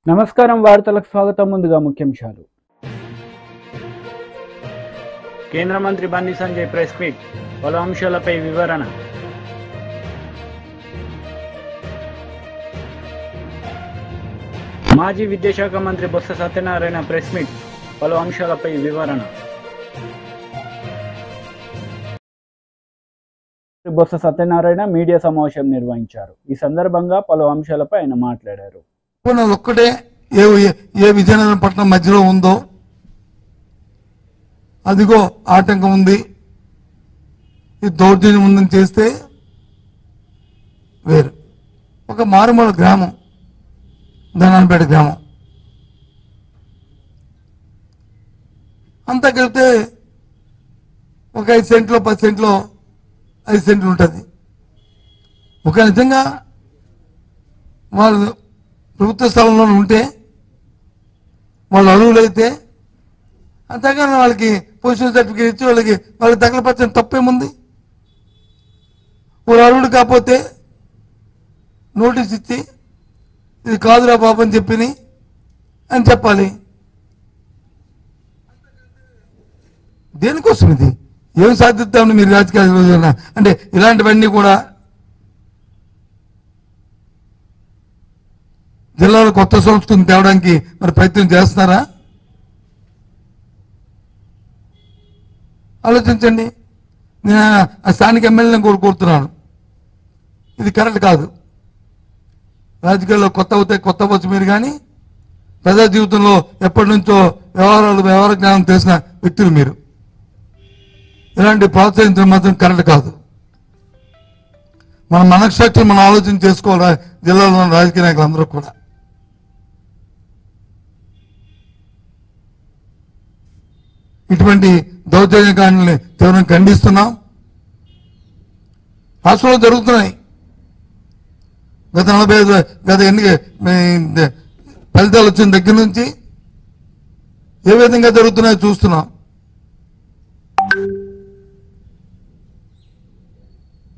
నమస్కారం వార్తలకు స్వాగతం. ముందుగా ముఖ్యాంశాలు. కేంద్ర మంత్రి బండి సంజయ్ ప్రెస్ మీట్, పలు అంశాలపై వివరణ. మాజీ విద్యాశాఖ మంత్రి బొత్స సత్యనారాయణ ప్రెస్ మీట్, పలు అంశాలపై వివరణ. బొత్స సత్యనారాయణ మీడియా సమావేశం నిర్వహించారు. ఈ సందర్భంగా పలు అంశాలపై ఆయన మాట్లాడారు. ఒక్కటే ఏ విజయనగరం పట్టణం మధ్యలో ఉందో అదిగో ఆటంకం ఉంది, ఈ దౌర్జన్యం ఉందని చేస్తే వేరు. ఒక మారుమూల గ్రామం, ధనాన్పేట గ్రామం, అంతకెళ్తే ఒక 5 సెంట్లో 10 సెంట్లో 5 సెంట్లు ఉంటుంది. ఒక నిజంగా వాళ్ళు ప్రభుత్వ స్థలంలో ఉంటే వాళ్ళు అర్హులైతే అంతేగాని వాళ్ళకి పొజిషన్ సర్టిఫికేట్ ఇచ్చి వాళ్ళకి తగలపరచని తప్పేముంది? వాళ్ళు అర్హుడు కాకపోతే నోటీస్ ఇచ్చి ఇది కాదురా బాబు అని అని చెప్పాలి. దేనికోసం ఇది? ఏం సాధిస్తామని మీరు రాజకీయాలు అంటే ఇలాంటివన్నీ కూడా జిల్లాలో కొత్త సంస్కృతిని తేవడానికి మరి ప్రయత్నం చేస్తున్నారా? ఆలోచించండి. నేను ఆ స్థానిక ఎమ్మెల్యేని కోరుతున్నాను, ఇది కరెక్ట్ కాదు. రాజకీయాల్లో కొత్త అవుతాయి, కొత్త వచ్చు మీరు, కానీ ప్రజా జీవితంలో ఎప్పటి నుంచో వ్యవహార జ్ఞానం తెలిసిన వ్యక్తులు మీరు. ఇలాంటి ప్రోత్సహించడం మాత్రం కరెక్ట్ కాదు. మన మనశ్శక్తిని మనం ఆలోచన చేసుకోవాలి. జిల్లాలో ఉన్న రాజకీయ నాయకులు అందరూ కూడా ఇటువంటి దౌర్జన్యకాండల్ని తీవ్రంగా ఖండిస్తున్నాం. రాష్ట్రంలో జరుగుతున్నాయి. గత 45 ఎన్నిక ఫలితాలు వచ్చిన దగ్గర నుంచి ఏ విధంగా జరుగుతున్నాయో చూస్తున్నాం.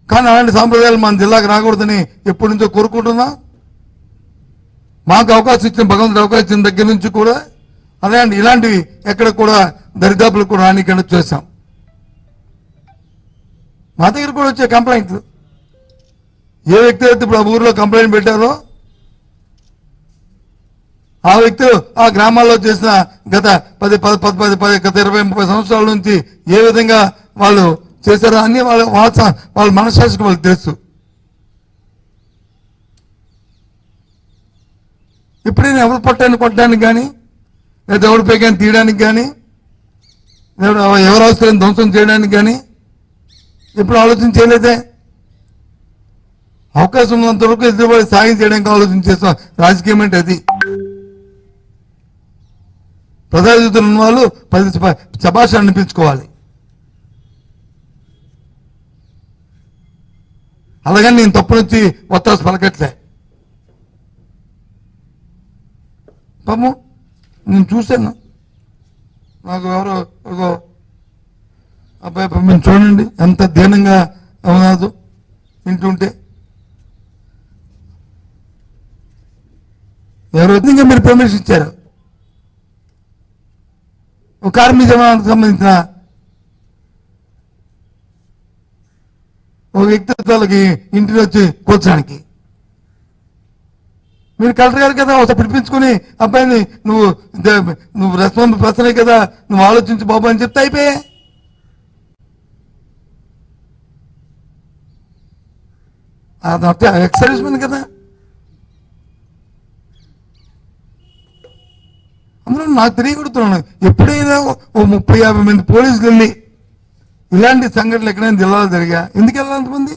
కానీ అలాంటి సాంప్రదాయాలు మన జిల్లాకు రాకూడదని ఎప్పటి నుంచో కోరుకుంటున్నాం. మాకు అవకాశం ఇచ్చిన, భగవంతుడు అవకాశం ఇచ్చిన దగ్గర నుంచి కూడా ఇలాంటివి ఎక్కడ కూడా దరిదాపులు కూడా రానికుండా చేశాం. మా దగ్గర కూడా వచ్చే కంప్లైంట్లు, ఏ వ్యక్తి అయితే ఇప్పుడు ఆ ఊర్లో కంప్లైంట్ పెట్టారో ఆ వ్యక్తులు ఆ గ్రామాల్లో చేసిన గత 20-30 సంవత్సరాల నుంచి ఏ విధంగా వాళ్ళు చేశారో అన్ని వాళ్ళ మనశ్శాస్త్రికి వాళ్ళకి తెలుసు. ఇప్పుడైనా ఎవరు పట్టాన్ని కొట్టడానికి కానీ, లేదా ఎవరి పైకాన్ని తీయడానికి కానీ, ఎవరు అవసరం ధ్వంసం చేయడానికి కానీ ఎప్పుడు ఆలోచన చేయలేదే. అవకాశం ఉన్నంత వరకు ఎదురుబడి సాయం చేయడానికి ఆలోచన చేస్తాం. రాజకీయం అంటే అది. ప్రజా జీవితంలో ఉన్న వాళ్ళు 10 శభాష అనిపించుకోవాలి. అలాగని నేను తప్పు నుంచి ఒత్తాసు పలకట్లే. పాపం నేను చూశాను, నాకు ఎవరో అబ్బాయి మేము చూడండి ఎంత దీనంగా అవునాదు వింటుంటే. ఎవరో విధంగా మీరు పర్మిషన్ ఇచ్చారు. ఒక కార్మిక జమానికి సంబంధించిన ఒక వ్యక్తిత్వాలకి ఇంటికి వచ్చి కూర్చోడానికి మీరు కలెక్టర్ గారు కదా ఒకసారి పిలిపించుకుని అబ్బాయిని నువ్వు రెస్పాన్స్ పర్సనే కదా, నువ్వు ఆలోచించు బాబు అని చెప్తే అయిపోయా. అది ఎక్సర్విస్మెంట్ కదా. అందులో నాకు తెలియకూడుతున్నాను, ఎప్పుడైనా ఓ 30-50 మంది పోలీసులు వెళ్ళి ఇలాంటి సంఘటనలు ఎక్కడైనా జిల్లాలో జరిగా ఎందుకు వెళ్ళాలి అంతమంది?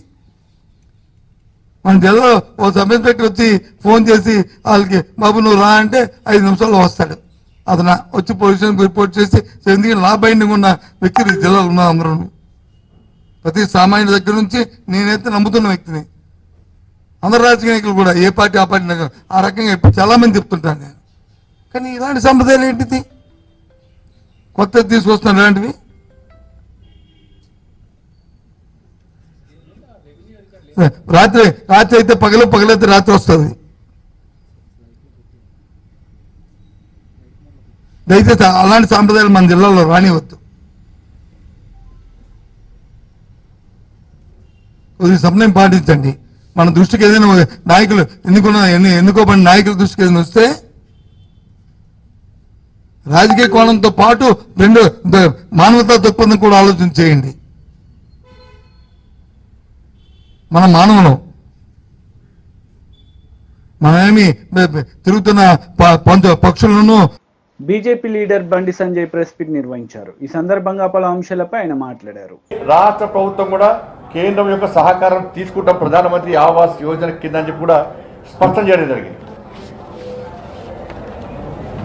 మన జిల్లాలో ఓ సబ్ ఇన్స్పెక్టర్ వచ్చి ఫోన్ చేసి వాళ్ళకి బాబు నువ్వు రా అంటే 5 నిమిషాల్లో వస్తాడు. అతను వచ్చి పోలీసులకు రిపోర్ట్ చేసి ఎందుకంటే లా బైండింగ్ ఉన్న వ్యక్తులు ఈ జిల్లాలో ఉన్నా అందరూ. ప్రతి సామాన్యుడి దగ్గర నుంచి నేనైతే నమ్ముతున్న వ్యక్తిని. అందరు రాజకీయ నాయకులు కూడా ఏ పార్టీ ఆ పార్టీ ఆ రకంగా చాలా మంది చెప్తుంటాను నేను. కానీ ఇలాంటి సంప్రదాయాలు ఏంటిది? కొత్తది తీసుకొస్తున్నాను ఇలాంటివి. రాత్రి అయితే పగలైతే రాత్రి వస్తుంది. దయచేసి అలాంటి సాంప్రదాయాలు మన జిల్లాలో రానివద్దు. కొద్దిగా సమయం పాటించండి. మన దృష్టికి ఏదైనా నాయకులు ఎన్నుకోబడిన నాయకుల దృష్టికి ఏదైనా వస్తే రాజకీయ కోణంతో పాటు రెండు మానవతా దృక్పథం కూడా ఆలోచన చేయండి. మన మానవులం, మనమేమి తిరుగుతున్న పక్షులను. BJP leader Bandi Sanjay press meet నిర్వహించారు. ఈ సందర్భంగా పలు అంశాలపై ఆయన మాట్లాడారు. రాష్ట్ర ప్రభుత్వం కూడా కేంద్రం యొక్క సహకారం తీసుకుంటాం ప్రధానమంత్రి ఆవాస్ యోజన కింద అని చెప్పి కూడా స్పష్టం చేయడం జరిగింది.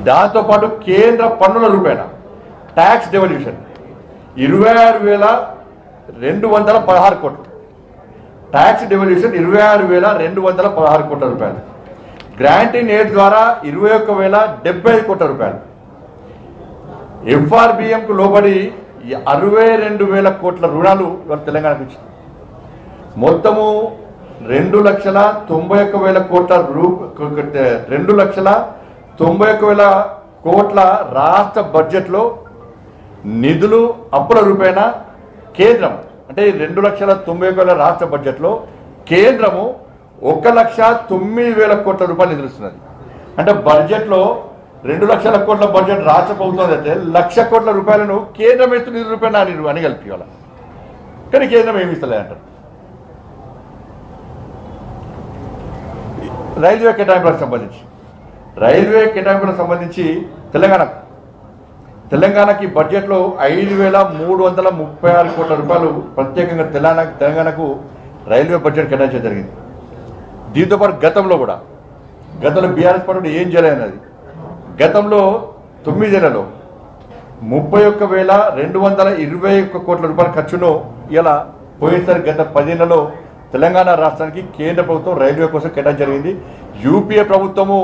దాంతోపాటు కేంద్ర పన్నుల రూపేణ ట్యాక్స్ డెవల్యూషన్ 26,216 కోట్లు, ట్యాక్స్ డెవల్యూషన్ 26,216 కోట్ల రూపాయలు, గ్రాంట్ ఇన్ ఎయిడ్ ద్వారా 21,075 కోట్ల రూపాయలు, ఎఫ్ఆర్బిఎంకు లోబడి 62,000 కోట్ల రుణాలు తెలంగాణకు ఇచ్చింది. మొత్తము 2,91,000 కోట్ల 2,91,000 కోట్ల రాష్ట్ర బడ్జెట్లో నిధులు అప్పుల రూపేణ కేంద్రం అంటే 2,91,000 రాష్ట్ర బడ్జెట్లో కేంద్రము 1,09,000 కోట్ల రూపాయలు నిధులుస్తున్నది. అంటే బడ్జెట్లో 2 లక్షల కోట్ల బడ్జెట్ రాష్ట్ర ప్రభుత్వం అయితే 1,00,000 కోట్ల రూపాయలను కేంద్రం ఇస్తున్న నిధుల రూపాయలు అని కలిపి ఇవ్వాలి. కానీ కేంద్రం ఏమి ఇస్తలే అంటారు. రైల్వే కేటాయింపులకు సంబంధించి తెలంగాణకి బడ్జెట్లో 5,336 కోట్ల రూపాయలు ప్రత్యేకంగా తెలంగాణకు రైల్వే బడ్జెట్ కేటాయించడం జరిగింది. దీంతోపాటు గతంలో బీఆర్ఎస్ పార్టీ ఏం చేయలేనది. గతంలో 9 ఏళ్లలో 31,221 కోట్ల రూపాయల ఖర్చును ఇలా పోయినసారి గత 10 ఏళ్లలో తెలంగాణ రాష్ట్రానికి కేంద్ర ప్రభుత్వం రైల్వే కోసం కేటాయించడం జరిగింది. యూపీఏ ప్రభుత్వము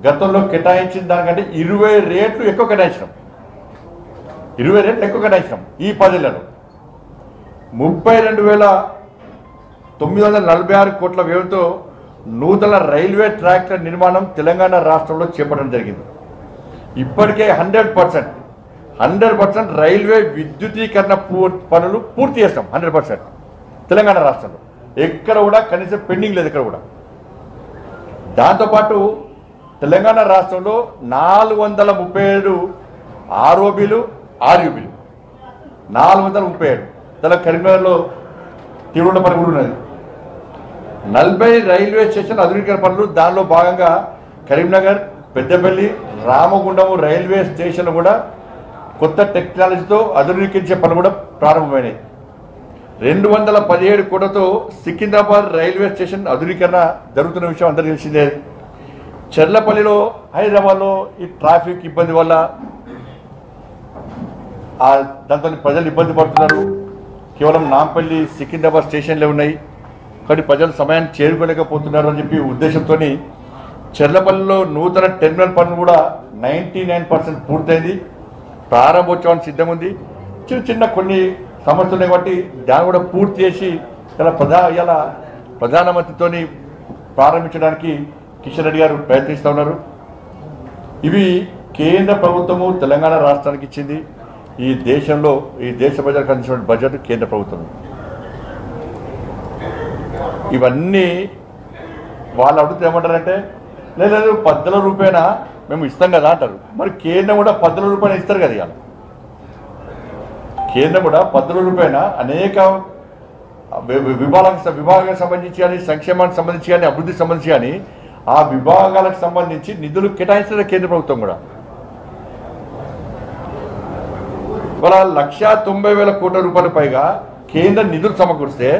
గతంలో కేటాయించిన దానికంటే 20 రెట్లు ఎక్కువ కేటాయించడం ఈ 10 ఏళ్లలో 32,946 కోట్ల వ్యయంతో నూతన రైల్వే ట్రాక్ల నిర్మాణం తెలంగాణ రాష్ట్రంలో చేపట్టడం జరిగింది. ఇప్పటికే 100% రైల్వే విద్యుతీకరణ పనులు పూర్తి చేస్తాం. 100% తెలంగాణ రాష్ట్రంలో ఎక్కడ కూడా కనీసం పెండింగ్ లేదు ఎక్కడ కూడా. దాంతోపాటు తెలంగాణ రాష్ట్రంలో 437 ఆర్ఓబీలు ఆర్యూబీలు 437 కరీంనగర్లో తీవ్ర పని కూడా ఉన్నది. 40 రైల్వే స్టేషన్ ఆధునీకరణ పనులు దానిలో భాగంగా కరీంనగర్, పెద్దపల్లి, రామగుండం రైల్వే స్టేషన్ కూడా కొత్త టెక్నాలజీతో ఆధునీకరించే పనులు కూడా ప్రారంభమైనాయి. 217 కోట్లతో సికింద్రాబాద్ రైల్వే స్టేషన్ ఆధునీకరణ జరుగుతున్న విషయం అందరికీ తెలిసిందే. చెర్లపల్లిలో హైదరాబాద్లో ఈ ట్రాఫిక్ ఇబ్బంది వల్ల దాంతో ప్రజలు ఇబ్బంది పడుతున్నారు. కేవలం నాంపల్లి, సికింద్రాబాద్ స్టేషన్లే ఉన్నాయి కానీ ప్రజలు సమయాన్ని చేరుకోలేకపోతున్నారు అని చెప్పి ఉద్దేశంతో చెర్లపల్లిలో నూతన టెర్మినల్ పనులు కూడా 99% పూర్తయింది. ప్రారంభోత్సవానికి సిద్ధం ఉంది. చిన్న కొన్ని సమస్యలు ఉన్నాయి కాబట్టి దాన్ని కూడా పూర్తి చేసి ఇలా ప్రధానమంత్రితో ప్రారంభించడానికి కిషన్ రెడ్డి గారు ప్రయత్నిస్తూ ఉన్నారు. ఇవి కేంద్ర ప్రభుత్వము తెలంగాణ రాష్ట్రానికి ఇచ్చింది. ఈ దేశ ప్రజలకు అందించిన బడ్జెట్ కేంద్ర ప్రభుత్వం. ఇవన్నీ వాళ్ళు అడుగుతూ ఏమంటారంటే లేదు 10 రూపాయన మేము ఇస్తాం కదా అంటారు. మరి కేంద్రం కూడా 10 రూపాయన ఇస్తారు కదా. ఇవాళ కేంద్రం కూడా 10 రూపాయన అనేక విభాగానికి సంబంధించి కానీ, సంక్షేమానికి సంబంధించి కానీ, అభివృద్ధికి సంబంధించి కానీ ఆ విభాగాలకు సంబంధించి నిధులు కేటాయిస్తున్న కేంద్ర ప్రభుత్వం కూడా. ఇవాళ 1,90,000 కోట్ల రూపాయల పైగా కేంద్ర నిధులు సమకూరిస్తే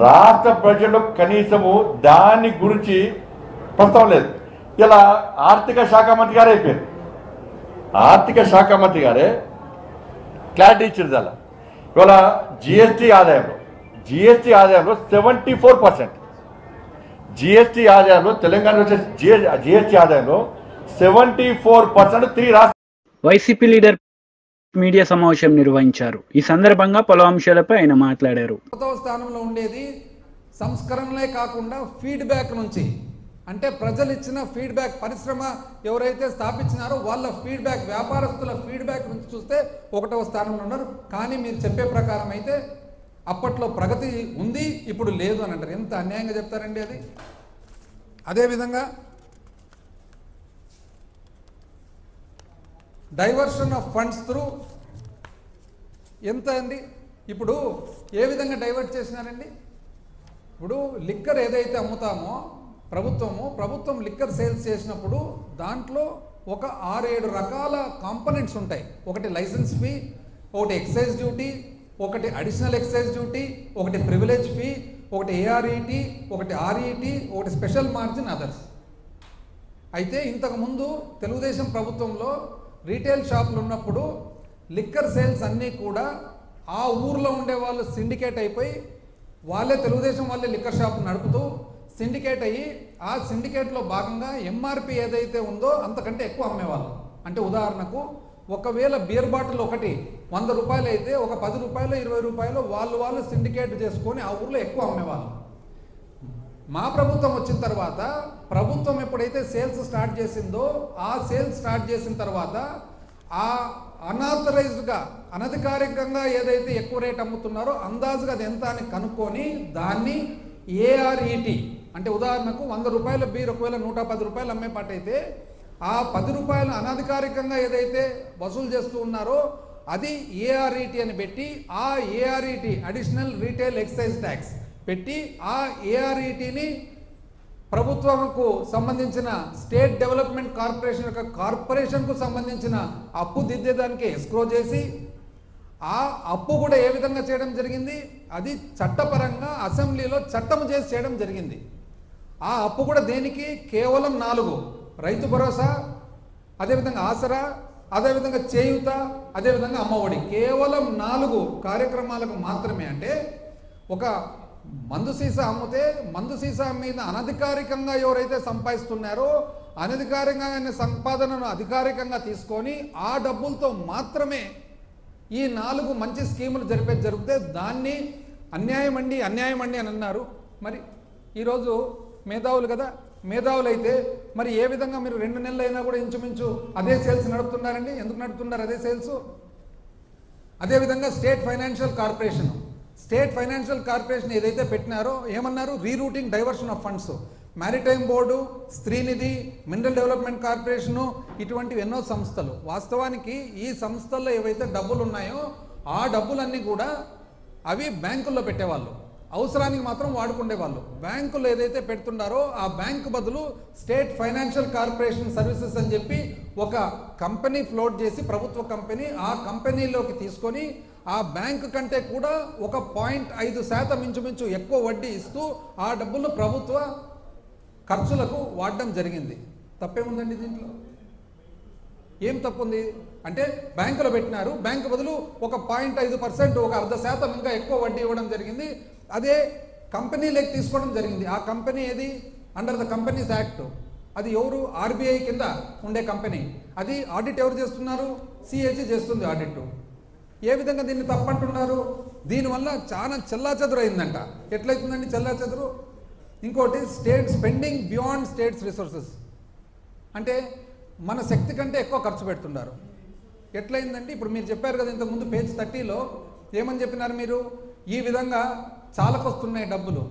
రాష్ట్ర బడ్జెట్లో కనీసము దాని గురించి ప్రస్తావన లేదు. ఇలా ఆర్థిక శాఖ మంత్రి గారే అయిపోయారు. ఆర్థిక శాఖ మంత్రి గారే క్లారిటీ ఇచ్చింది. అలా ఇవాళ జిఎస్టీ ఆదాయంలో 74%, జిఎస్టీ ఆదాయంలో తెలంగాణ వచ్చే జిఎస్టీ ఆదాయంలో 74% 3 రాష్ట్ర. వైసీపీ లీడర్ మీడియా సమావేశం నిర్వహించారు. ఈ సందర్భంగా పలు అంశాలపై ఆయన మాట్లాడారు. స్థానంలో ఉండేది సంస్కరణలే కాకుండా ఫీడ్బ్యాక్ నుంచి అంటే ప్రజలు ఇచ్చిన ఫీడ్బ్యాక్, పరిశ్రమ ఎవరైతే స్థాపించినారో వాళ్ళ ఫీడ్బ్యాక్, వ్యాపారస్తుల ఫీడ్బ్యాక్ నుంచి చూస్తే 1వ స్థానంలో ఉన్నారు. కానీ మీరు చెప్పే ప్రకారం అయితే అప్పట్లో ప్రగతి ఉంది, ఇప్పుడు లేదు అని అంటారు. ఎంత అన్యాయంగా చెప్తారండి అది. అదేవిధంగా డైవర్షన్ ఆఫ్ ఫండ్స్ త్రూ ఎంత అండి, ఇప్పుడు ఏ విధంగా డైవర్ట్ చేసినారండి? ఇప్పుడు లిక్కర్ ఏదైతే అమ్ముతామో ప్రభుత్వం లిక్కర్ సేల్స్ చేసినప్పుడు దాంట్లో ఒక 6-7 రకాల కాంపనెంట్స్ ఉంటాయి. ఒకటి లైసెన్స్ ఫీ, ఒకటి ఎక్సైజ్ డ్యూటీ, ఒకటి అడిషనల్ ఎక్సైజ్ డ్యూటీ, ఒకటి ప్రివిలేజ్ ఫీ, ఒకటి ఏఆర్ఈటీ, ఒకటి ఆర్ఈటీ, ఒకటి స్పెషల్ మార్జిన్, అదర్స్. అయితే ఇంతకుముందు తెలుగుదేశం ప్రభుత్వంలో రీటైల్ షాపులు ఉన్నప్పుడు లిక్కర్ సేల్స్ అన్నీ కూడా ఆ ఊర్లో ఉండే వాళ్ళు సిండికేట్ అయిపోయి వాళ్ళే తెలుగుదేశం వాళ్ళే లిక్కర్ షాప్ నడుపుతూ సిండికేట్ అయ్యి ఆ సిండికేట్లో భాగంగా ఎంఆర్పి ఏదైతే ఉందో అంతకంటే ఎక్కువ అమ్మేవాళ్ళు. అంటే ఉదాహరణకు ఒకవేళ బీర్ బాటిల్ ఒకటి 100 రూపాయలు అయితే ఒక 10 రూపాయలు 20 రూపాయలు వాళ్ళు సిండికేట్ చేసుకొని ఆ ఊర్లో ఎక్కువ అమ్మేవాళ్ళు. మా ప్రభుత్వం వచ్చిన తర్వాత ప్రభుత్వం ఎప్పుడైతే సేల్స్ స్టార్ట్ చేసిందో ఆ సేల్స్ స్టార్ట్ చేసిన తర్వాత ఆ అనాథరైజ్డ్గా అనధికారికంగా ఏదైతే ఎక్కువ రేట్ అమ్ముతున్నారో అందాజుగా అది ఎంత అని కనుక్కొని దాన్ని ఏఆర్ఈటీ, అంటే ఉదాహరణకు 100 రూపాయల బీర్ ఒకవేళ 110 రూపాయలు అమ్మే పాటైతే ఆ 10 రూపాయలు అనధికారికంగా ఏదైతే వసూలు చేస్తూ ఉన్నారో అది ఏఆర్ఈటీ అని పెట్టి ఆ ఏఆర్ఈటీ అడిషనల్ రీటైల్ ఎక్సైజ్ ట్యాక్స్ పెట్టి ఆ ఏఆర్ఈటీని ప్రభుత్వంకు సంబంధించిన స్టేట్ డెవలప్మెంట్ కార్పొరేషన్ యొక్క కార్పొరేషన్కు సంబంధించిన అప్పు దిద్దేదానికి ఎస్క్రో చేసి ఆ అప్పు కూడా ఏ విధంగా చేయడం జరిగింది, అది చట్టపరంగా అసెంబ్లీలో చట్టం చేసి చేయడం జరిగింది. ఆ అప్పు కూడా దేనికి, కేవలం 4, రైతు భరోసా, అదేవిధంగా ఆసరా, అదేవిధంగా చేయూత, అదేవిధంగా అమ్మఒడి, కేవలం 4 కార్యక్రమాలకు మాత్రమే. అంటే ఒక మందు సీసా అమ్మితే మందు సీసా మీద అనధికారికంగా ఎవరైతే సంపాదిస్తున్నారో అనధికారికంగా సంపాదనను అధికారికంగా తీసుకొని ఆ డబ్బులతో మాత్రమే ఈ 4 మంచి స్కీములు జరిగితే దాన్ని అన్యాయం అండి అని అన్నారు. మరి ఈరోజు మేధావులు కదా, మేధావులు అయితే మరి ఏ విధంగా మీరు 2 నెలలు అయినా కూడా ఇంచుమించు అదే సేల్స్ నడుపుతున్నారండి? ఎందుకు నడుపుతున్నారు అదే సేల్స్? అదేవిధంగా స్టేట్ ఫైనాన్షియల్ కార్పొరేషన్ ఏదైతే పెట్టినారో ఏమన్నారు, rerouting diversion of funds. Maritime board, Streenidhi, mineral development corporation, ఇటువంటివి ఎన్నో సంస్థలు. వాస్తవానికి ఈ సంస్థల్లో ఏవైతే డబ్బులు ఉన్నాయో ఆ డబ్బులన్నీ కూడా అవి బ్యాంకుల్లో పెట్టేవాళ్ళు, అవసరానికి మాత్రం వాడుకునేవాళ్ళు. బ్యాంకులు ఏదైతే పెడుతున్నారో ఆ బ్యాంకు బదులు స్టేట్ ఫైనాన్షియల్ కార్పొరేషన్ సర్వీసెస్ అని చెప్పి ఒక కంపెనీ ఫ్లోట్ చేసి, ప్రభుత్వ కంపెనీ, ఆ కంపెనీలోకి తీసుకొని ఆ బ్యాంకు కంటే కూడా 1.5% ఇంచుమించు ఎక్కువ వడ్డీ ఇస్తూ ఆ డబ్బులు ప్రభుత్వ ఖర్చులకు వాడడం జరిగింది. తప్పేముందండి దీంట్లో? ఏం తప్పుంది? అంటే బ్యాంకులో పెట్టినారు, బ్యాంకు బదులు 1.5%, 0.5% ఇంకా ఎక్కువ వడ్డీ ఇవ్వడం జరిగింది. అదే కంపెనీలోకి తీసుకోవడం జరిగింది. ఆ కంపెనీ ఏది? Under the companies act. అది ఎవరు? ఆర్బీఐ కింద ఉండే కంపెనీ. అది ఆడిట్ ఎవరు చేస్తున్నారు? సిఏజీ చేస్తుంది ఆడిట్. ఏ విధంగా దీన్ని తప్పంటున్నారు? దీనివల్ల చాలా చెల్లాచెదురు అయిందంట. ఎట్లయితుందండి చెల్లాచెదురు? ఇంకోటి, state spending beyond states resources, అంటే మన శక్తి కంటే ఎక్కువ ఖర్చు పెడుతున్నారు. ఎట్లయిందంటే ఇప్పుడు మీరు చెప్పారు కదా ఇంతకుముందు పేజ్ 30లో ఏమని చెప్పినారు మీరు? ఈ విధంగా చాలకొస్తున్నాయి డబ్బులు.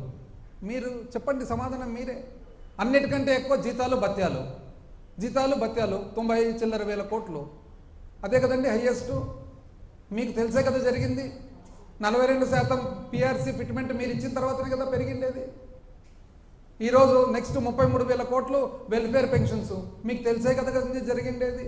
మీరు చెప్పండి సమాధానం మీరే. అన్నిటికంటే ఎక్కువ జీతాలు భత్యాలు 90 చిల్లర వేల కోట్లు. అదే కదండి హైయెస్ట్. మీకు తెలిసే కదా జరిగింది. 42% పిఆర్సీ ఫిట్మెంట్ మీరు ఇచ్చిన తర్వాతనే కదా పెరిగిండేది. ఈరోజు నెక్స్ట్ 33,000 కోట్లు వెల్ఫేర్ పెన్షన్స్. మీకు తెలిసే కదా జరిగిండేది.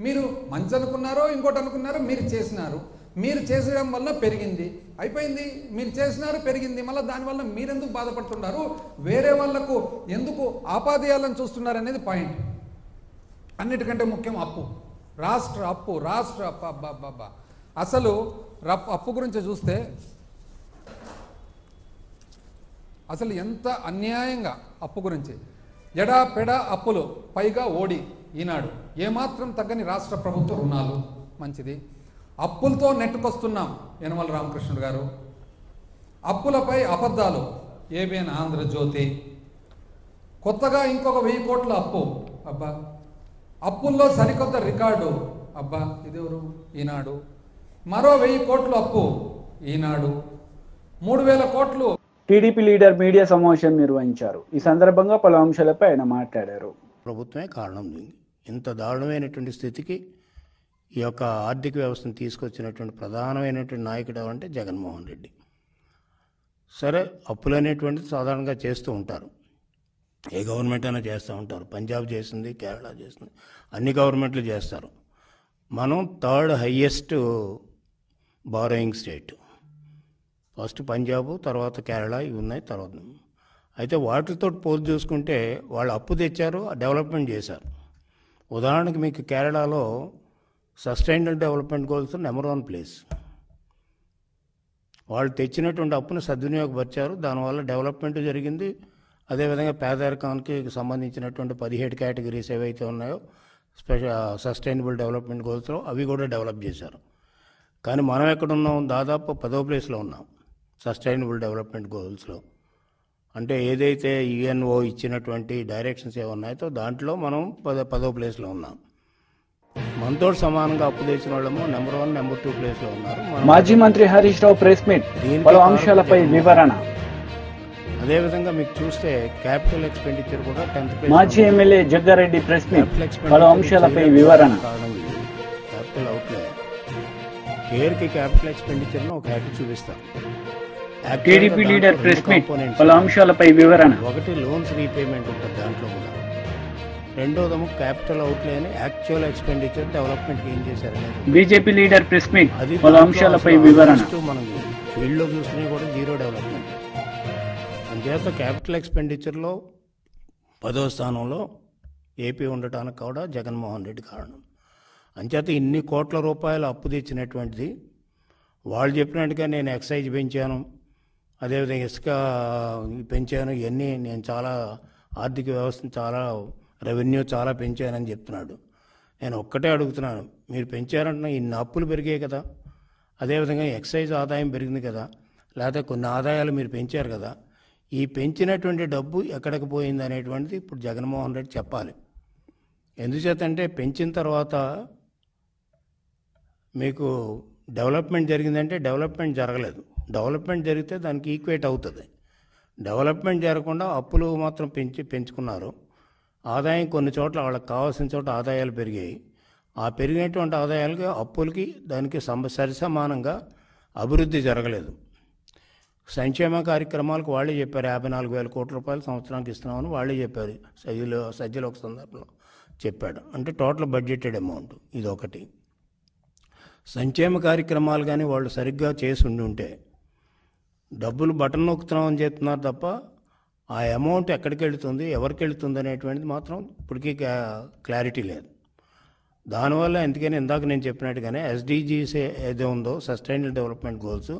మీరు మంచి అనుకున్నారో ఇంకోటి అనుకున్నారో మీరు చేసినారు. మీరు చేసడం వల్ల పెరిగింది, అయిపోయింది. మీరు చేసినారు, పెరిగింది. మళ్ళీ దానివల్ల మీరెందుకు బాధపడుతున్నారు? వేరే వాళ్లకు ఎందుకు ఆపాదేయాలని చూస్తున్నారు అనేది పాయింట్. అన్నిటికంటే ముఖ్యం అప్పు, రాష్ట్ర అప్పు. అసలు అప్పు గురించి చూస్తే అసలు ఎంత అన్యాయంగా అప్పు గురించి, ఎడాపెడా అప్పులు, పైగా ఓడి ఈనాడు, ఏమాత్రం తగ్గని రాష్ట్ర ప్రభుత్వ రుణాలు. మంచిది. అప్పులతో నెట్టుకొస్తున్నాం యనమల రామకృష్ణుడు గారు. అప్పులపై అబద్ధాలు, ఏబిఎన్ ఆంధ్రజ్యోతి. కొత్తగా ఇంకొక 1000 కోట్ల అప్పు. అబ్బా, అప్పుల్లో సరికొత్త రికార్డు. అబ్బా, ఇదెవరు? ఈనాడు. మరో 1000 కోట్లు అప్పు. ఈనాడు. 3000 కోట్లు. టీడీపీ లీడర్ మీడియా సమావేశం నిర్వహించారు. ఈ సందర్భంగా పలు అంశాలపై ఆయన మాట్లాడారు. ప్రభుత్వమే కారణం దీనికి. ఇంత దారుణమైనటువంటి స్థితికి ఈ యొక్క ఆర్థిక వ్యవస్థను తీసుకొచ్చినటువంటి ప్రధానమైనటువంటి నాయకుడు ఎవరంటే జగన్మోహన్ రెడ్డి. సరే, అప్పులు అనేటువంటిది సాధారణంగా చేస్తూ ఉంటారు, ఏ గవర్నమెంట్ అయినా చేస్తూ ఉంటారు. పంజాబ్ చేసింది, కేరళ చేసింది, అన్ని గవర్నమెంట్లు చేస్తారు. మనం 3rd highest borrowing state. First Punjab, తర్వాత కేరళ, ఇవి ఉన్నాయి. తర్వాత అయితే వాటితో పోల్చి చూసుకుంటే వాళ్ళు అప్పు తెచ్చారు, డెవలప్మెంట్ చేశారు. ఉదాహరణకి మీకు కేరళలో sustainable development goals number 1 place. వాళ్ళు తెచ్చినటువంటి అప్పును సద్వినియోగపరిచారు, దానివల్ల డెవలప్మెంట్ జరిగింది. అదేవిధంగా పేదరికానికి సంబంధించినటువంటి 17 కేటగిరీస్ ఏవైతే ఉన్నాయో సస్టైనబుల్ డెవలప్మెంట్ గోల్స్లో అవి కూడా డెవలప్ చేశారు. కానీ మనం ఎక్కడున్నాం? దాదాపు 10వ ప్లేస్లో ఉన్నాం సస్టైనబుల్ డెవలప్మెంట్ గోల్స్లో. అంటే ఏదైతే యుఎన్ఓ ఇచ్చినటువంటి డైరెక్షన్స్ ఏమున్నాయో దాంట్లో మనం 10వ ప్లేస్లో ఉన్నాం. మనతో సమానంగా అప్పు తెచ్చిన వాళ్ళము నెంబర్ 1, నెంబర్ 2 ప్లేస్లో ఉన్నారు. మాజీ మంత్రి హరీష్ రావు ప్రెస్ మీట్, పలు అంశాలపై వివరణ. అదేవిధంగా మీకు చూస్తే క్యాపిటల్ ఎక్స్పెండిచర్ కూడా 10th ప్లేస్. మాజీ ఎమ్మెల్యే జగ్గారెడ్డి ప్రెస్ మీట్, పలు అంశాలపై వివరణ. క్యాపిటల్ అవుట్లే పేరుకి క్యాపిటల్ ఎక్స్పెండిచర్ను ఒక హ్యాట్ చూపిస్తారు. టీడీపీ లీడర్ ప్రెస్ మీట్, పలు అంశాలపై వివరణ. ఒకటి లోన్స్ రీపేమెంట్ ఉంటుంది దాంట్లో కూడా. రెండోదేమో క్యాపిటల్ అవుట్లే అని యాక్చువల్ ఎక్స్పెండిచర్ డెవలప్మెంట్కి ఏం చేశారనేది. బీజేపీ లీడర్ ప్రెస్ మీట్, పలు అంశాలపై వివరణ. మనకి ఫీల్డ్లో చూసుకునే కూడా జీరో డెవలప్మెంట్. అంచేత క్యాపిటల్ ఎక్స్పెండిచర్లో 10వ స్థానంలో ఏపీ ఉండటానికి కూడా జగన్మోహన్ రెడ్డి కారణం. అంచేత ఇన్ని కోట్ల రూపాయలు అప్పు తెచ్చినటువంటిది వాళ్ళు చెప్పినట్టుగా నేను ఎక్సైజ్ పెంచాను, అదేవిధంగా ఇసుక పెంచాను, ఇవన్నీ నేను చాలా ఆర్థిక వ్యవస్థను చాలా రెవెన్యూ చాలా పెంచానని చెప్తున్నాడు. నేను ఒక్కటే అడుగుతున్నాను, మీరు పెంచారంటున్నా ఇన్ని అప్పులు పెరిగాయి కదా, అదేవిధంగా ఎక్సైజ్ ఆదాయం పెరిగింది కదా, లేకపోతే కొన్ని ఆదాయాలు మీరు పెంచారు కదా, ఈ పెంచినటువంటి డబ్బు ఎక్కడికి పోయింది అనేటువంటిది ఇప్పుడు జగన్మోహన్ రెడ్డి చెప్పాలి. ఎందుచేతంటే పెంచిన తర్వాత మీకు డెవలప్మెంట్ జరిగిందంటే డెవలప్మెంట్ జరగలేదు. డెవలప్మెంట్ జరిగితే దానికి ఈక్వేట్ అవుతుంది. డెవలప్మెంట్ జరగకుండా అప్పులు మాత్రం పెంచుకున్నారు. ఆదాయం కొన్ని చోట్ల వాళ్ళకి కావాల్సిన చోట ఆదాయాలు పెరిగాయి. ఆ పెరిగినటువంటి ఆదాయాలకి అప్పులకి దానికి సరిసమానంగా అభివృద్ధి జరగలేదు. సంక్షేమ కార్యక్రమాలకు వాళ్ళే చెప్పారు 54,000 కోట్ల రూపాయలు సంవత్సరానికి ఇస్తున్నామని వాళ్ళే చెప్పారు. సజ్జలో ఒక సందర్భంలో చెప్పాడు. అంటే టోటల్ బడ్జెటెడ్ అమౌంట్ ఇది ఒకటి. సంక్షేమ కార్యక్రమాలు కానీ వాళ్ళు సరిగ్గా చేసి ఉంటే డబ్బులు బటన్ నొక్కుతున్నామని చెప్తున్నారు తప్ప ఆ అమౌంట్ ఎక్కడికి వెళుతుంది, ఎవరికి వెళుతుంది అనేటువంటిది మాత్రం ఇప్పటికీ క్లారిటీ లేదు. దానివల్ల ఎందుకని ఇందాక నేను చెప్పినట్టుగానే ఎస్డిజీస్ ఏదో ఉందో sustainable development goals,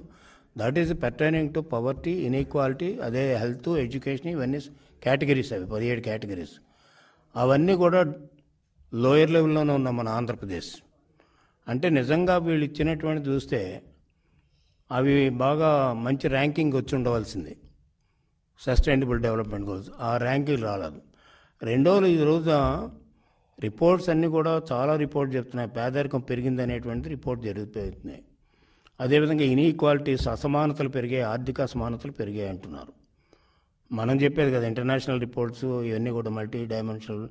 that is pertaining to poverty, inequality, అదే హెల్త్, ఎడ్యుకేషన్, ఇవన్నీ కేటగిరీస్. అవి 17 కేటగిరీస్. అవన్నీ కూడా లోయర్ లెవెల్లోనే ఉన్నాం మన ఆంధ్రప్రదేశ్. అంటే నిజంగా వీళ్ళు ఇచ్చినటువంటి చూస్తే అవి బాగా మంచి ర్యాంకింగ్ వచ్చి ఉండవలసింది సస్టైనబుల్ డెవలప్మెంట్ గోల్స్. ఆ ర్యాంకింగ్ రాలేదు. రెండోది ఈ రోజు రిపోర్ట్స్ అన్నీ కూడా చాలా రిపోర్ట్ చెప్తున్నాయి పేదరికం పెరిగింది అనేటువంటి రిపోర్ట్ జరుగుతున్నాయి. అదేవిధంగా ఇన్ఈక్వాలిటీస్, అసమానతలు పెరిగాయి, ఆర్థిక అసమానతలు పెరిగాయి అంటున్నారు. మనం చెప్పేది కదా ఇంటర్నేషనల్ రిపోర్ట్స్ ఇవన్నీ కూడా మల్టీ డైమెన్షనల్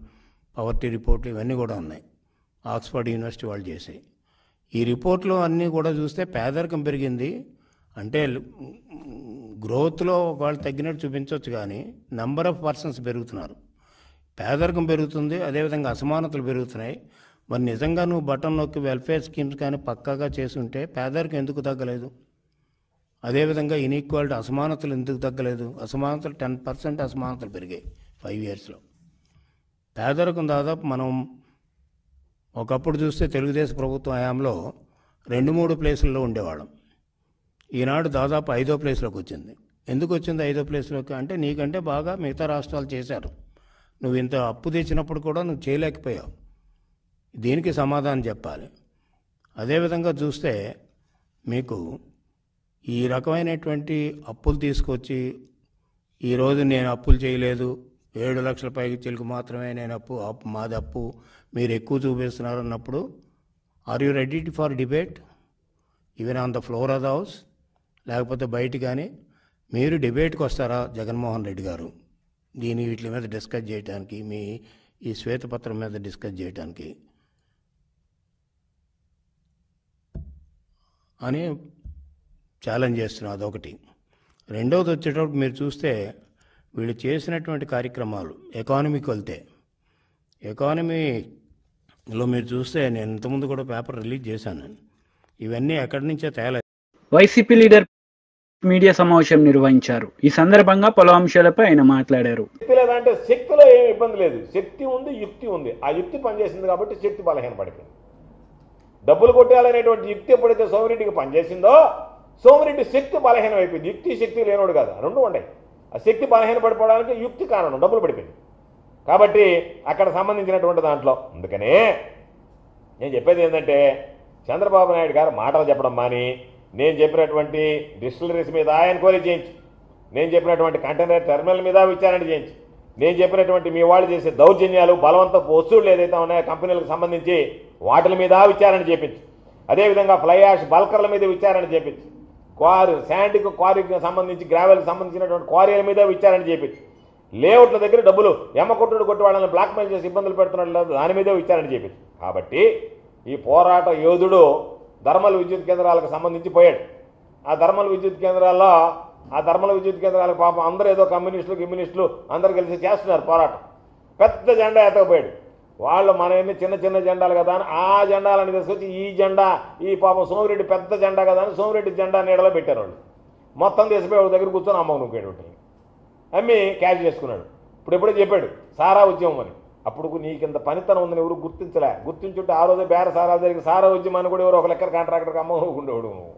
పవర్టీ రిపోర్ట్లు ఇవన్నీ కూడా ఉన్నాయి, ఆక్స్ఫర్డ్ యూనివర్సిటీ వాళ్ళు చేసాయి. ఈ రిపోర్ట్లో అన్నీ కూడా చూస్తే పేదరికం పెరిగింది అంటే గ్రోత్లో వాళ్ళు తగ్గినట్టు చూపించవచ్చు, కానీ నెంబర్ ఆఫ్ పర్సన్స్ పెరుగుతున్నారు, పేదరికం పెరుగుతుంది, అదేవిధంగా అసమానతలు పెరుగుతున్నాయి. మరి నిజంగా నువ్వు బటన్ నొక్కి వెల్ఫేర్ స్కీమ్స్ కానీ పక్కాగా చేసి ఉంటే పేదరికం ఎందుకు తగ్గలేదు? అదేవిధంగా ఇన్ఈక్వాలిటీ, అసమానతలు ఎందుకు తగ్గలేదు? అసమానతలు 10% అసమానతలు పెరిగాయి 5 yearsలో. పేదరికం దాదాపు మనం ఒకప్పుడు చూస్తే తెలుగుదేశం ప్రభుత్వం హయాంలో 2-3 ప్లేసుల్లో ఉండేవాళ్ళం. ఈనాడు దాదాపు 5వ ప్లేస్లోకి వచ్చింది. ఎందుకు వచ్చింది 5వ ప్లేస్లోకి అంటే నీకంటే బాగా మిగతా రాష్ట్రాలు చేశారు, నువ్వు ఇంత అప్పు తెచ్చినప్పుడు కూడా నువ్వు చేయలేకపోయావు. దీనికి సమాధానం చెప్పాలి. అదేవిధంగా చూస్తే మీకు ఈ రకమైనటువంటి అప్పులు తీసుకొచ్చి ఈరోజు నేను అప్పులు చేయలేదు, 7 లక్షల పైకి చిలుకు మాత్రమే నేను మాది అప్పు మీరు ఎక్కువ చూపిస్తున్నారు అన్నప్పుడు are you ready for debate even on the floor of the house? లేకపోతే బయట కానీ మీరు డిబేట్కి వస్తారా జగన్మోహన్ రెడ్డి గారు వీటి మీద డిస్కస్ చేయడానికి, మీ ఈ శ్వేతపత్రం మీద డిస్కస్ చేయడానికి అని ఛాలెంజ్ చేస్తున్నాను. అదొకటి. రెండవది వచ్చేటప్పుడు మీరు చూస్తే వీళ్ళు చేసినటువంటి కార్యక్రమాలు ఎకానమీకి వెళ్తే, ఎకానమీలో మీరు చూస్తే నేను ఇంతకుముందు కూడా పేపర్ రిలీజ్ చేశాను, ఇవన్నీ ఎక్కడి నుంచే తేలేదు. వైసీపీ లీడర్ మీడియా సమావేశం నిర్వహించారు. ఈ సందర్భంగా పలు అంశాలపై ఆయన మాట్లాడారు. శక్తి లేదంటే శక్తిలో ఏమి ఇబ్బంది లేదు, శక్తి ఉంది, యుక్తి ఉంది. ఆ యుక్తి పనిచేసింది కాబట్టి శక్తి బలహీన పడిపోయింది. డబ్బులు కొట్టాలనేటువంటి యుక్తి ఎప్పుడైతే సోమిరెడ్డికి పనిచేసిందో సోమిరెడ్డి శక్తి బలహీనం అయిపోయింది. యుక్తి శక్తి లేనోడు కాదు, రెండు ఉన్నాయి. ఆ శక్తి బలహీన పడిపోవడానికి యుక్తి కారణం, డబ్బులు పడిపోయింది. కాబట్టి అక్కడ సంబంధించినటువంటి దాంట్లో అందుకనే నేను చెప్పేది ఏంటంటే చంద్రబాబు నాయుడు గారు మాటలు చెప్పడం మాని నేను చెప్పినటువంటి డిస్టిలరీస్ మీద ఎంక్వైరీ చేయించి, నేను చెప్పినటువంటి కంటైనర్ టెర్మినల్ మీద విచారణ చేయించి, నేను చెప్పినటువంటి మీ వాళ్ళు చేసే దౌర్జన్యాలు, బలవంతపు వస్తువులు ఏదైతే ఉన్నాయో కంపెనీలకు సంబంధించి వాటి మీద విచారణ చేయించి, అదేవిధంగా ఫ్లై యాష్ బల్కర్ల మీద విచారణ చేయించి, శాండ్కి క్వారీకి సంబంధించి గ్రావెల్కి సంబంధించినటువంటి క్వారీల మీద విచారణ చేయించి, లేఅవుట్ల దగ్గర డబ్బులు ఎమ్మకొట్టుడు కొట్టి వాళ్ళని బ్లాక్మెయిల్ చేసి ఇబ్బందులు పెడుతున్నట్టు దాని మీద విచారణ చేయించి. కాబట్టి ఈ పోరాట యోధుడు ధర్మల్ విద్యుత్ కేంద్రాలకు సంబంధించి పోయాడు. ఆ ధర్మల్ విద్యుత్ కేంద్రాలకు పాపం అందరూ ఏదో కమ్యూనిస్టులు అందరూ కలిసి చేస్తున్నారు పోరాటం. పెద్ద జెండా ఎత్తకపోయాడు. వాళ్ళు మన ఎన్ని చిన్న చిన్న జెండాలు కదా అని ఆ జెండాలని తీసుకొచ్చి ఈ జెండా, ఈ పాపం సోమిరెడ్డి పెద్ద జెండా కదా అని సోమిరెడ్డి జెండా నీడలో పెట్టారు. వాళ్ళు మొత్తం తీసిపోయి వాళ్ళ దగ్గర కూర్చొని అమ్మకు నూకేడు, అమ్మి క్యాష్ చేసుకున్నాడు. ఇప్పుడు ఎప్పుడో చెప్పాడు సారా ఉద్యమం అని. అప్పుడు నీకింత పనితనం ఉందని ఎవరు గుర్తించుంటే ఆ రోజే బేర సారాలు జరిగి సారా ఉద్యమాన్ని కూడా ఎవరు ఒక లెక్కర కాంట్రాక్టర్కి అమ్మ ఉండేవాడు నువ్వు.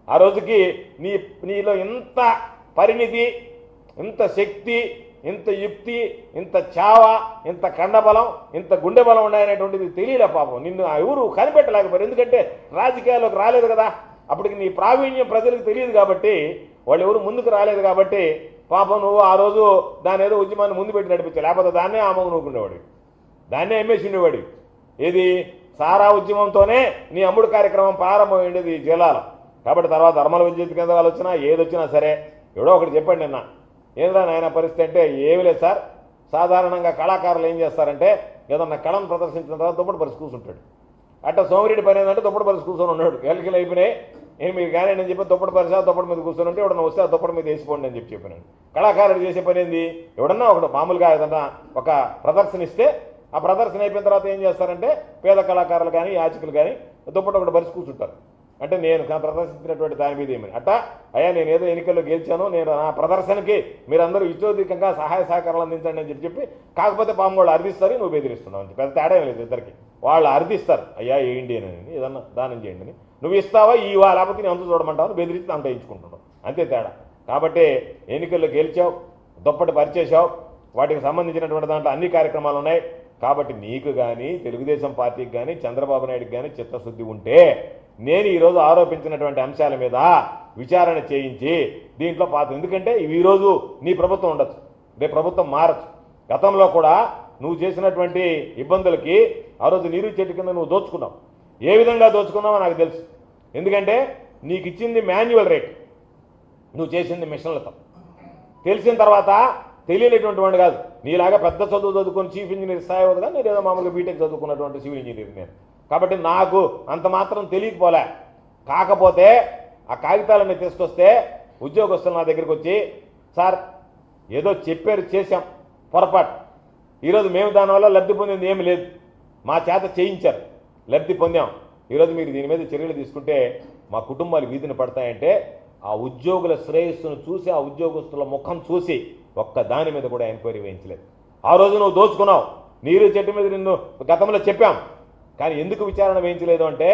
ఆ రోజుకి నీలో ఇంత పరిణితి, ఇంత శక్తి, ఇంత యుక్తి, ఇంత చావ, ఇంత కండబలం, ఇంత గుండె బలం ఉన్నాయనేటువంటిది తెలియలే పాపం. నిన్ను ఎవరు కనిపెట్టలేకపోయారు. ఎందుకంటే రాజకీయాల్లోకి రాలేదు కదా, అప్పటికి నీ ప్రావీణ్యం ప్రజలకు తెలియదు కాబట్టి, వాళ్ళు ఎవరు ముందుకు రాలేదు కాబట్టి పాపం నువ్వు ఆ రోజు దాని ఏదో ఉద్యమాన్ని ముందు పెట్టి నడిపించావు. లేకపోతే దాన్నే ఆమోగ నూకుండేవాడు, దాన్నే ఎమ్మేసి ఉండేవాడు. ఇది సారా ఉద్యమంతోనే నీ అమ్ముడు కార్యక్రమం ప్రారంభమైండేది ఈ జిల్లాలో. కాబట్టి తర్వాత ధర్మల విద్యుత్ కేంద్రాలు వచ్చినా ఏదొచ్చినా సరే ఎవడో ఒకటి చెప్పండి నిన్న, ఏంద్రా నాయన పరిస్థితి అంటే ఏమి లేదు సార్, సాధారణంగా కళాకారులు ఏం చేస్తారంటే ఏదన్నా కళను ప్రదర్శించిన తర్వాత దుప్పటి పరిస్థితి కూర్చుంటాడు. అట్లా సోమిరెడ్డి పని ఏంటంటే దుప్పటి పరిస్థితి కూర్చొని ఉన్నాడు. ఎలకలు అయిపోయినాయి, మీరు కానీ నేను చెప్పి దుప్పటి పరిస్థితి దుప్పటి మీద కూర్చొని ఉంటే ఎవడన్నా వస్తే ఆ దుప్పటి మీద వేసిపోండి అని చెప్పినాను. కళాకారుడు చేసే పని ఏంది, ఎవడన్నా ఒకటి మామూలుగా ఏదన్నా ఒక ప్రదర్శన ఇస్తే ఆ ప్రదర్శన అయిపోయిన తర్వాత ఏం చేస్తారంటే పేద కళాకారులు కానీ యాచకులు కానీ దుప్పటి ఒకటి పరిస్థితి కూర్చుంటారు. అంటే నేను ప్రదర్శించినటువంటి దాని మీద ఏమని అట్టా అయ్యా నేను ఏదో ఎన్నికల్లో గెలిచాను, నేను నా ప్రదర్శనకి మీరందరూ ఇచ్చోధికంగా సహాయ సహకారాలు అందించండి అని చెప్పి, కాకపోతే పాము వాళ్ళు అర్థిస్తారు, నువ్వు బెదిరిస్తున్నావు అని పెద్ద తేడా లేదు ఇద్దరికి. వాళ్ళు అర్థిస్తారు అయ్యా ఏంటి అని ఏదన్నా దానం చేయండి అని, నువ్వు ఇస్తావా ఇవా లేకపోతే నేను అంత చూడమంటావు, బెదిరించి అంత ఇచ్చుకుంటున్నావు, అంతే తేడా. కాబట్టి ఎన్నికల్లో గెలిచావు, దుప్పటి పరిచేసావు, వాటికి సంబంధించినటువంటి దాంట్లో అన్ని కార్యక్రమాలు ఉన్నాయి. కాబట్టి నీకు కానీ తెలుగుదేశం పార్టీకి కానీ చంద్రబాబు నాయుడుకి కానీ చిత్తశుద్ధి ఉంటే నేను ఈరోజు ఆరోపించినటువంటి అంశాల మీద విచారణ చేయించి దీంట్లో ఎందుకంటే ఈరోజు నీ ప్రభుత్వం ఉండొచ్చు, రేపు ప్రభుత్వం మారచ్చు. గతంలో కూడా నువ్వు చేసినటువంటి ఇబ్బందులకి ఆ రోజు నీరు చెట్టు కింద నువ్వు దోచుకున్నావు. ఏ విధంగా దోచుకున్నావో నాకు తెలుసు. ఎందుకంటే నీకు ఇచ్చింది మాన్యువల్ రేట్, నువ్వు చేసింది మిషన్లతో. తెలిసిన తర్వాత తెలియనటువంటి వాడు కాదు, నీలాగా పెద్ద చదువు చదువుకొని చీఫ్ ఇంజనీర్ స్థాయి అవుతుందా, నేను ఏదో మామూలుగా బీటెక్ చదువుకున్నటువంటి సివిల్ ఇంజనీర్ నేను. కాబట్టి నాకు అంత మాత్రం తెలియకపోలే. కాకపోతే ఆ కాగితాలన్నీ తీసుకొస్తే ఉద్యోగస్తులు నా దగ్గరికి వచ్చి సార్ ఏదో చెప్పారు చేశాం పొరపాటు, ఈరోజు మేము దానివల్ల లబ్ధి పొందింది ఏమి లేదు, మా చేత చేయించారు లబ్ధి పొందాం, ఈరోజు మీరు దీని మీద చర్యలు తీసుకుంటే మా కుటుంబాలు వీధిని పడతాయంటే ఆ ఉద్యోగుల శ్రేయస్సును చూసి ఆ ఉద్యోగస్తుల ముఖం చూసి ఒక్క దాని మీద కూడా ఎంక్వైరీ వేయించలేదు. ఆ రోజు నువ్వు దోచుకున్నావు, నీరు చెట్టు మీద నిన్ను గతంలో చెప్పాం, కానీ ఎందుకు విచారణ వేయించలేదు అంటే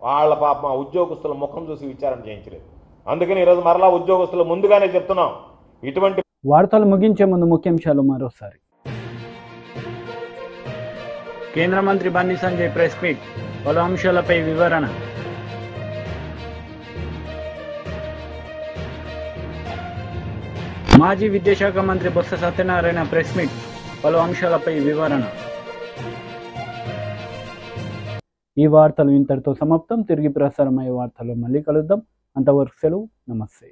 వాళ్ళ పాపం ఆ ఉద్యోగస్తుల ముఖం చూసి విచారణ చేయించలేదు. అందుకని ఈరోజు మరలా ఉద్యోగస్తులు ముందుగానే చెప్తున్నాం ఇటువంటి వార్తలు ముగించే ముందు ముఖ్యాంశాలు మరోసారి. కేంద్ర మంత్రి బండి సంజయ్ ప్రెస్ మీట్, పలు అంశాలపై వివరణ. మాజీ విద్యాశాఖ మంత్రి బొత్స సత్యనారాయణ ప్రెస్ మీట్, పలు అంశాలపై వివరణ. ఈ వార్తలు ఇంతటితో సమాప్తం. తిరిగి ప్రసారమయ్యే వార్తల్లో మళ్ళీ కలుద్దాం. అంతవరకు సెలవు. నమస్తే.